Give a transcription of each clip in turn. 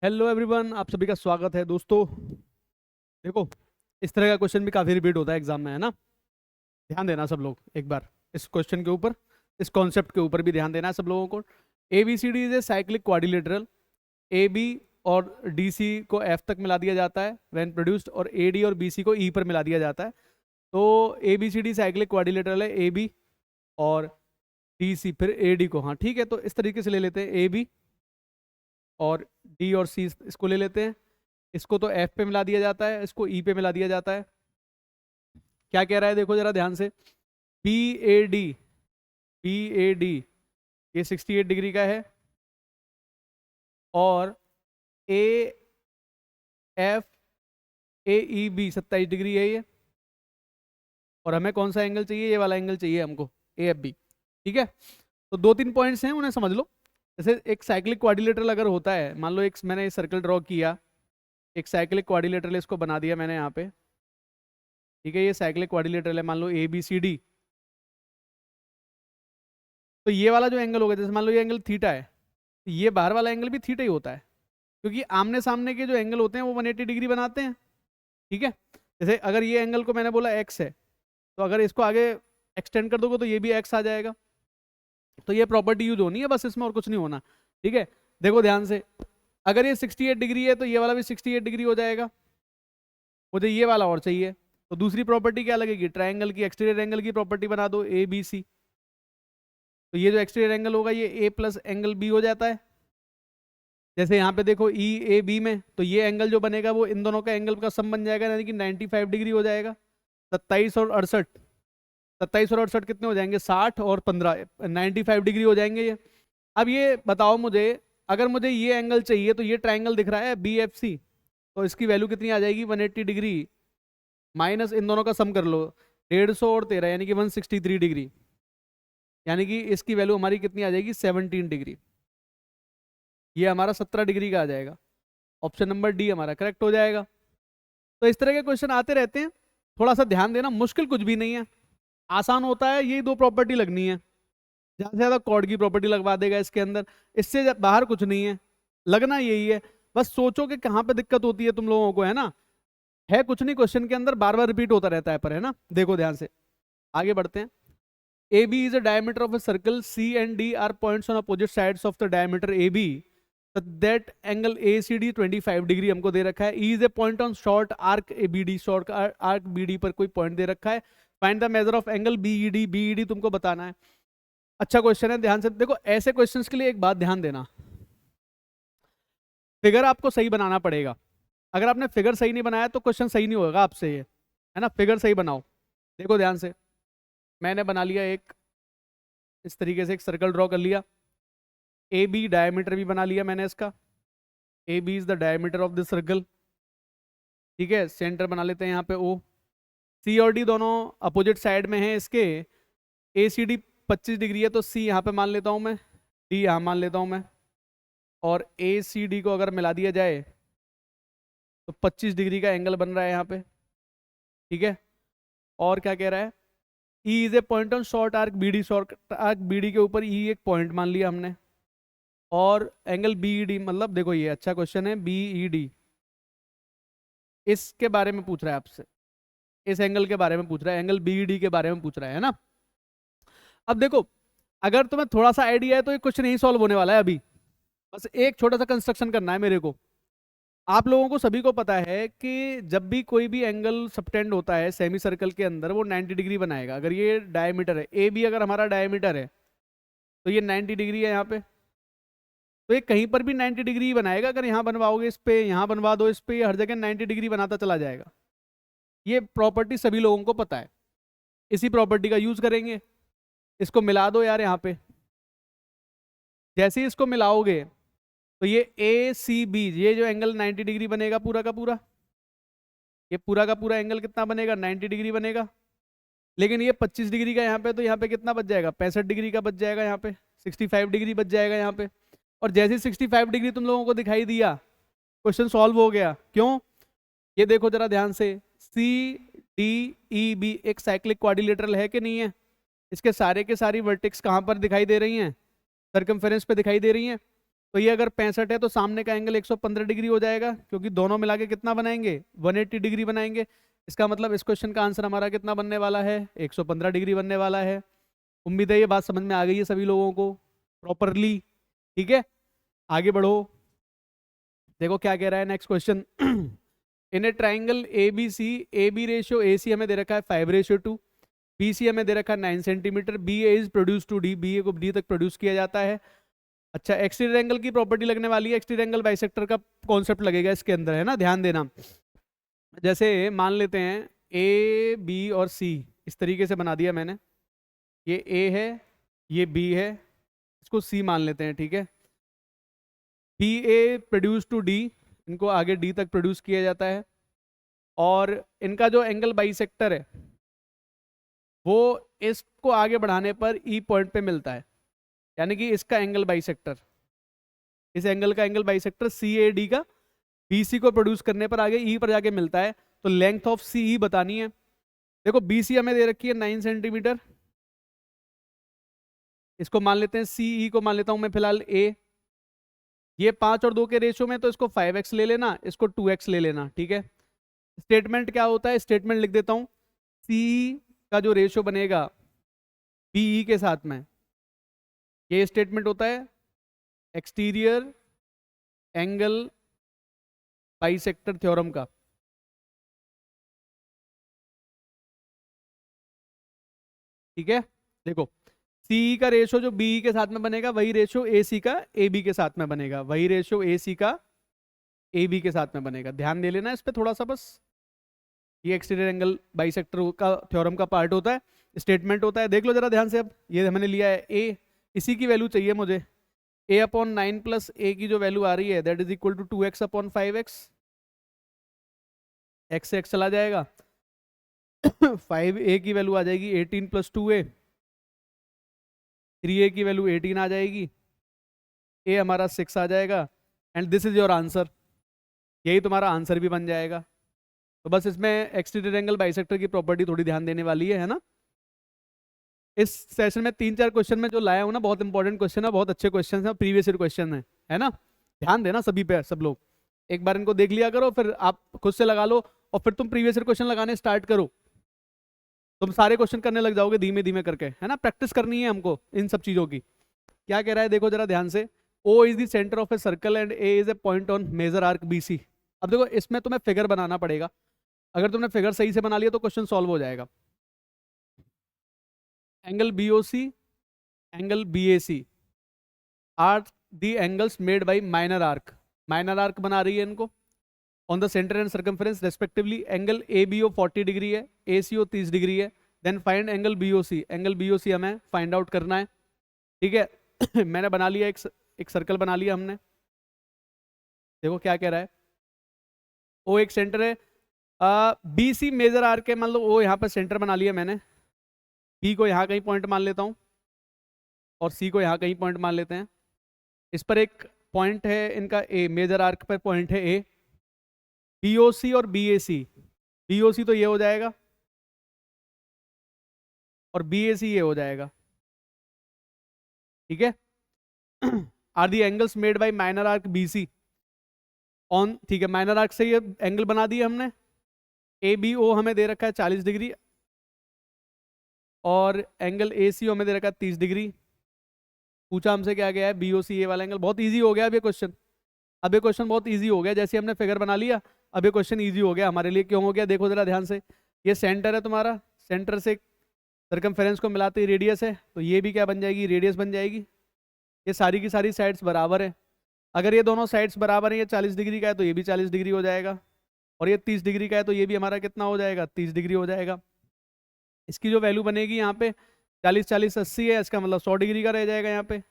Hello everyone, आप सभी का स्वागत है दोस्तों। देखो, इस तरह का क्वेश्चन भी काफ़ी रिपीट होता है एग्जाम में, है ना। ध्यान देना सब लोग एक बार इस क्वेश्चन के ऊपर, इस कॉन्सेप्ट के ऊपर भी ध्यान देना है सब लोगों को। A B C D is a cyclic quadrilateral. A B और डी सी को एफ तक मिला दिया जाता है व्हेन प्रोड्यूस्ड, और ए डी और बी सी को ई पर मिला दिया जाता है। तो A B C D cyclic quadrilateral है, ए बी और डी सी फिर ए डी को। हाँ ठीक है, तो इस तरीके से ले लेते हैं, ए बी और डी और सी इसको ले लेते हैं। इसको तो एफ पे मिला दिया जाता है, इसको ई पे मिला दिया जाता है। क्या कह रहा है देखो जरा ध्यान से। B A D, B A D ये 68 डिग्री का है, और A F A E B 27 degree है ये। और हमें कौन सा एंगल चाहिए? ये वाला एंगल चाहिए हमको, ए एफ बी। ठीक है, तो दो तीन पॉइंट्स हैं, उन्हें समझ लो। जैसे एक साइक्लिक क्वाड्रिलेटरल अगर होता है, मान लो एक मैंने सर्कल ड्रॉ किया, एक साइक्लिक क्वाड्रिलेटरल इसको बना दिया मैंने यहाँ पे। ठीक है, ये साइक्लिक क्वाड्रिलेटरल है, मान लो ए बी सी डी। तो ये वाला जो एंगल होगा, जैसे मान लो ये एंगल थीटा है, तो ये बाहर वाला एंगल भी थीटा ही होता है, क्योंकि आमने सामने के जो एंगल होते हैं वो 180 डिग्री बनाते हैं। ठीक है, जैसे अगर ये एंगल को मैंने बोला एक्स है, तो अगर इसको आगे एक्सटेंड कर दोगे तो ये भी एक्स आ जाएगा। तो ये प्रॉपर्टी यूज होनी है बस, इसमें और कुछ नहीं होना। ठीक है, देखो ध्यान से, अगर ये 68 डिग्री है तो ये वाला भी 68 डिग्री हो जाएगा। मुझे ये वाला और चाहिए, तो दूसरी प्रॉपर्टी क्या लगेगी? ट्राइंगल की एक्सटीरियर एंगल की प्रॉपर्टी बना दो, ए बी सी। तो ये जो एक्सटीरियर एंगल होगा ये ए प्लस एंगल बी हो जाता है। जैसे यहाँ पे देखो ई ए बी में, तो ये एंगल जो बनेगा वो इन दोनों का एंगल का सम बन जाएगा, यानी कि 95 डिग्री हो जाएगा। 27 और 68, 27 और 68 कितने हो जाएंगे? 60 और 15, 95 डिग्री हो जाएंगे ये। अब ये बताओ मुझे, अगर मुझे ये एंगल चाहिए, तो ये ट्राइंगल दिख रहा है बी एफ सी, तो इसकी वैल्यू कितनी आ जाएगी? 180 डिग्री माइनस इन दोनों का सम कर लो, 150 और 13 यानी कि 163 डिग्री, यानी कि इसकी वैल्यू हमारी कितनी आ जाएगी? 17 डिग्री। ये हमारा 17 डिग्री का आ जाएगा। ऑप्शन नंबर डी हमारा करेक्ट हो जाएगा। तो इस तरह के क्वेश्चन आते रहते हैं, थोड़ा सा ध्यान देना, मुश्किल कुछ भी नहीं है, आसान होता है। ये दो प्रॉपर्टी लगनी है, ज्यादा से ज्यादा कॉर्ड की प्रॉपर्टी लगवा देगा इसके अंदर, इससे बाहर कुछ नहीं है, लगना यही है। बस सोचो कि कहाँ पे दिक्कत होती है तुम लोगों को, है ना। है कुछ नहीं, क्वेश्चन के अंदर बार बार रिपीट होता रहता है पर, है ना। देखो ध्यान से, आगे बढ़ते हैं। A B is a diameter of a circle, C and D are points on opposite sides of the diameter A B, that angle A C D 25 degree हमको दे रखा है। E is a point on short arc A B D, short arc B D पर कोई point दे रखा है। Find the measure of angle B E D, B E D तुमको बताना है। अच्छा क्वेश्चन है, ध्यान से देखो। ऐसे क्वेश्चंस के लिए एक बात ध्यान देना, फिगर आपको सही बनाना पड़ेगा। अगर आपने फिगर सही नहीं बनाया तो क्वेश्चन सही नहीं होगा आपसे ये, है ना। फिगर सही बनाओ। देखो ध्यान से, मैंने बना लिया एक, इस तरीके से एक सर्कल ड्रॉ कर लिया। ए बी डायमीटर भी बना लिया मैंने इसका, A B is the diameter of this circle. ठीक है, सेंटर बना लेते हैं यहाँ पे ओ। सी और डी दोनों अपोजिट साइड में है इसके। ए सी डी 25 डिग्री है, तो सी यहाँ पे मान लेता हूँ मैं, डी यहाँ मान लेता हूँ मैं। और ए सी डी को अगर मिला दिया जाए तो 25 डिग्री का एंगल बन रहा है यहाँ पे। ठीक है, और क्या कह रहा है? E is a point on short arc B D, short arc B D के ऊपर ई एक पॉइंट मान लिया हमने। और एंगल बी ई डी, मतलब देखो ये अच्छा क्वेश्चन है, बी ई डी इसके बारे में पूछ रहा है आपसे, इस एंगल के बारे में पूछ रहा है, एंगल बी ई डी के बारे में पूछ रहा है ना। अब देखो, अगर तुम्हें थोड़ा सा आइडिया है तो ये क्वेश्चन नहीं सॉल्व होने वाला है अभी। बस एक छोटा सा कंस्ट्रक्शन करना है मेरे को। आप लोगों को सभी को पता है कि जब भी कोई भी एंगल सबटेंड होता है सेमी सर्कल के अंदर, वो 90 डिग्री बनाएगा। अगर ये डायमीटर है ए बी, अगर हमारा डायमीटर है, तो ये 90 डिग्री है यहाँ पे, तो ये कहीं पर भी 90 डिग्री ही बनाएगा। अगर यहाँ बनवाओगे इस पे, यहाँ बनवा दो इस पे, हर जगह 90 डिग्री बनाता चला जाएगा। ये प्रॉपर्टी सभी लोगों को पता है, इसी प्रॉपर्टी का यूज करेंगे। इसको मिला दो यार यहाँ पे, जैसे ही इसको मिलाओगे तो ये ए सी बी, ये जो एंगल 90 डिग्री बनेगा पूरा का पूरा, ये पूरा का पूरा एंगल कितना बनेगा? 90 डिग्री बनेगा। लेकिन ये 25 डिग्री का यहाँ पे, तो यहाँ पे कितना बच जाएगा? 65 डिग्री का बच जाएगा, यहाँ पे 65 डिग्री बच जाएगा यहाँ पे। और जैसे ही 65 डिग्री तुम लोगों को दिखाई दिया, क्वेश्चन सॉल्व हो गया। क्यों? ये देखो जरा ध्यान से, सी डी ई बी एक साइक्लिक क्वाड्रिलेटरल है कि नहीं है? इसके सारे के सारी वर्टेक्स कहाँ पर दिखाई दे रही हैं? सर्कमफेरेंस पे दिखाई दे रही हैं। तो ये अगर 65 है तो सामने का एंगल 115 डिग्री हो जाएगा, क्योंकि दोनों मिला के कितना बनाएंगे, 180 डिग्री बनाएंगे। इसका मतलब इस क्वेश्चन का आंसर हमारा कितना बनने वाला है, 115 डिग्री बनने वाला है। उम्मीद है ये बात समझ में आ गई है सभी लोगों को प्रॉपरली। ठीक है, आगे बढ़ो। देखो क्या कह रहा है next question. In a triangle A B C, A B ratio A C हमें दे रखा है 5:2, बी सी हमें दे रखा है 9 centimetre, B A is produce to D, B A को डी तक प्रोड्यूस किया जाता है। अच्छा, एक्सटीरियर एंगल की प्रॉपर्टी लगने वाली है, एक्सटीरियर एंगल बाइसेक्टर का कॉन्सेप्ट लगेगा इसके अंदर, है ना, ध्यान देना। जैसे मान लेते हैं ए बी और सी, इस तरीके से बना दिया मैंने, ये ए है, ये बी है, इसको सी मान लेते हैं, ठीक है। B A produce to D, इनको आगे डी तक प्रोड्यूस किया जाता है, और इनका जो एंगल बाइसेक्टर है वो इसको आगे बढ़ाने पर ई पॉइंट पे मिलता है, यानी कि इसका एंगल बाइसेक्टर, इस एंगल का angle bisector C A D का बी सी को प्रोड्यूस करने पर आगे ई पर जाके मिलता है। तो लेंथ ऑफ सी ई बतानी है। देखो बी सी हमें दे रखी है 9 सेंटीमीटर, इसको मान लेते हैं सी ई को मान लेता हूं मैं फिलहाल ए। ये 5 और 2 के रेशियो में, तो इसको 5x ले लेना, इसको 2x ले लेना, ठीक है। स्टेटमेंट क्या होता है, स्टेटमेंट लिख देता हूं, सी का जो रेशियो बनेगा बी ई के साथ में, ये स्टेटमेंट होता है एक्सटीरियर एंगल बाइसेक्टर थ्योरम का। ठीक है, देखो सी का रेशियो जो बी के साथ में बनेगा वही रेशियो ए सी का ए बी के साथ में बनेगा, वही रेशियो ए सी का ए बी के साथ में बनेगा। ध्यान दे लेना इस पे थोड़ा सा बस। ये एक्सटीरियर एंगल बाइसेक्टर का थ्योरम का पार्ट होता है, स्टेटमेंट होता है। देख लो जरा ध्यान से, अब ये मैंने लिया है ए, इसी की वैल्यू चाहिए मुझे, ए अपॉन 9 प्लस ए की जो वैल्यू आ रही है that is equal to 2x upon 5x, x से एक्स चला जाएगा 5a की वैल्यू आ जाएगी 18 प्लस 2a, 3a की वैल्यू 18 आ जाएगी, a हमारा 6 आ जाएगा, and this is your answer. यही तुम्हारा आंसर भी बन जाएगा। तो बस इसमें एक्सटीरियर एंगल बाइसेक्टर की प्रॉपर्टी थोड़ी ध्यान देने वाली है ना। इस सेशन में 3-4 क्वेश्चन में जो लाया हूं ना, बहुत इंपॉर्टेंट क्वेश्चन है, बहुत अच्छे क्वेश्चन है, प्रीवियस ईयर क्वेश्चन है ना। ध्यान देना सभी पे, सब लोग एक बार इनको देख लिया करो, फिर आप खुद से लगा लो, और फिर तुम प्रीवियस ईयर क्वेश्चन लगाने स्टार्ट करो, तुम सारे क्वेश्चन करने लग जाओगे धीमे धीमे करके, है ना। प्रैक्टिस करनी है हमको इन सब चीजों की। क्या कह रहा है देखो जरा ध्यान से, O is the centre of a circle and A is a point on major arc BC। अब देखो इसमें तुम्हें फिगर बनाना पड़ेगा, अगर तुमने फिगर सही से बना लिया तो क्वेश्चन सॉल्व हो जाएगा। Angle BOC, angle BAC are the angles made by minor arc, minor arc बना रही है इनको on the centre and circumference respectively. Angle ABO 40 degree है, ACO 30 डिग्री है। Then find angle BOC, angle BOC हमें find out करना है, ठीक है। मैंने बना लिया एक सर्कल बना लिया हमने। देखो क्या कह रहा है, ओ एक सेंटर है, BC मेजर आर्क है, मान लो ओ यहाँ पर सेंटर बना लिया मैंने, B को यहाँ कहीं पॉइंट मान लेता हूँ और C को यहाँ कहीं पॉइंट मान लेते हैं। इस पर एक पॉइंट है इनका A, मेजर आर्क पर पॉइंट है A। BOC और BAC, BOC तो ये हो जाएगा और BAC ये हो जाएगा, ठीक है। Are the angles made by minor arc BC on, ठीक है, माइनर आर्क से ये एंगल बना दिए हमने। ABO हमें दे रखा है 40 डिग्री और एंगल ACO हमें दे रखा है 30 डिग्री। पूछा हमसे क्या गया है, BOC ये वाला एंगल। बहुत इजी हो गया अब ये क्वेश्चन, अब ये क्वेश्चन बहुत इजी हो गया, जैसे हमने फिगर बना लिया अब ये क्वेश्चन इजी हो गया हमारे लिए। क्यों हो गया देखो जरा ध्यान से, ये सेंटर है तुम्हारा, सेंटर से सर्कमफेरेंस को मिलाते ही रेडियस है, तो ये भी क्या बन जाएगी, रेडियस बन जाएगी। ये सारी की सारी साइड्स बराबर है, अगर ये दोनों साइड्स बराबर है, ये 40 डिग्री का है तो ये भी 40 डिग्री हो जाएगा, और ये 30 डिग्री का है तो ये भी हमारा कितना हो जाएगा, 30 डिग्री हो जाएगा। इसकी जो वैल्यू बनेगी यहाँ पे 40-40-80 है, इसका मतलब 100 डिग्री का रह जाएगा यहाँ पे,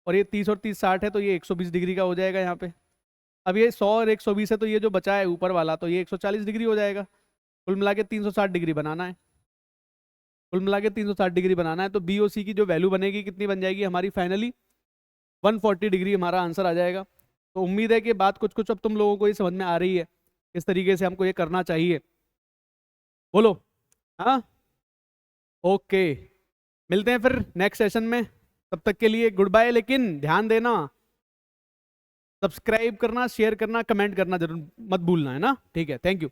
और ये 30 और 30 60 है तो ये 120 डिग्री का हो जाएगा यहाँ पे। अब ये 100 और 120 है तो ये जो बचा है ऊपर वाला तो ये 140 डिग्री हो जाएगा। कुल मिला के 360 डिग्री बनाना है, कुल मिला के 360 डिग्री बनाना है। तो BOC की जो वैल्यू बनेगी कितनी बन जाएगी हमारी फाइनली, 140 डिग्री हमारा आंसर आ जाएगा। तो उम्मीद है कि बात कुछ कुछ अब तुम लोगों को ये समझ में आ रही है, इस तरीके से हमको ये करना चाहिए। बोलो हाँ, ओके, मिलते हैं फिर नेक्स्ट सेशन में, तब तक के लिए गुड बाय। लेकिन ध्यान देना सब्सक्राइब करना, शेयर करना, कमेंट करना जरूर मत भूलना, है ना। ठीक है, थैंक यू।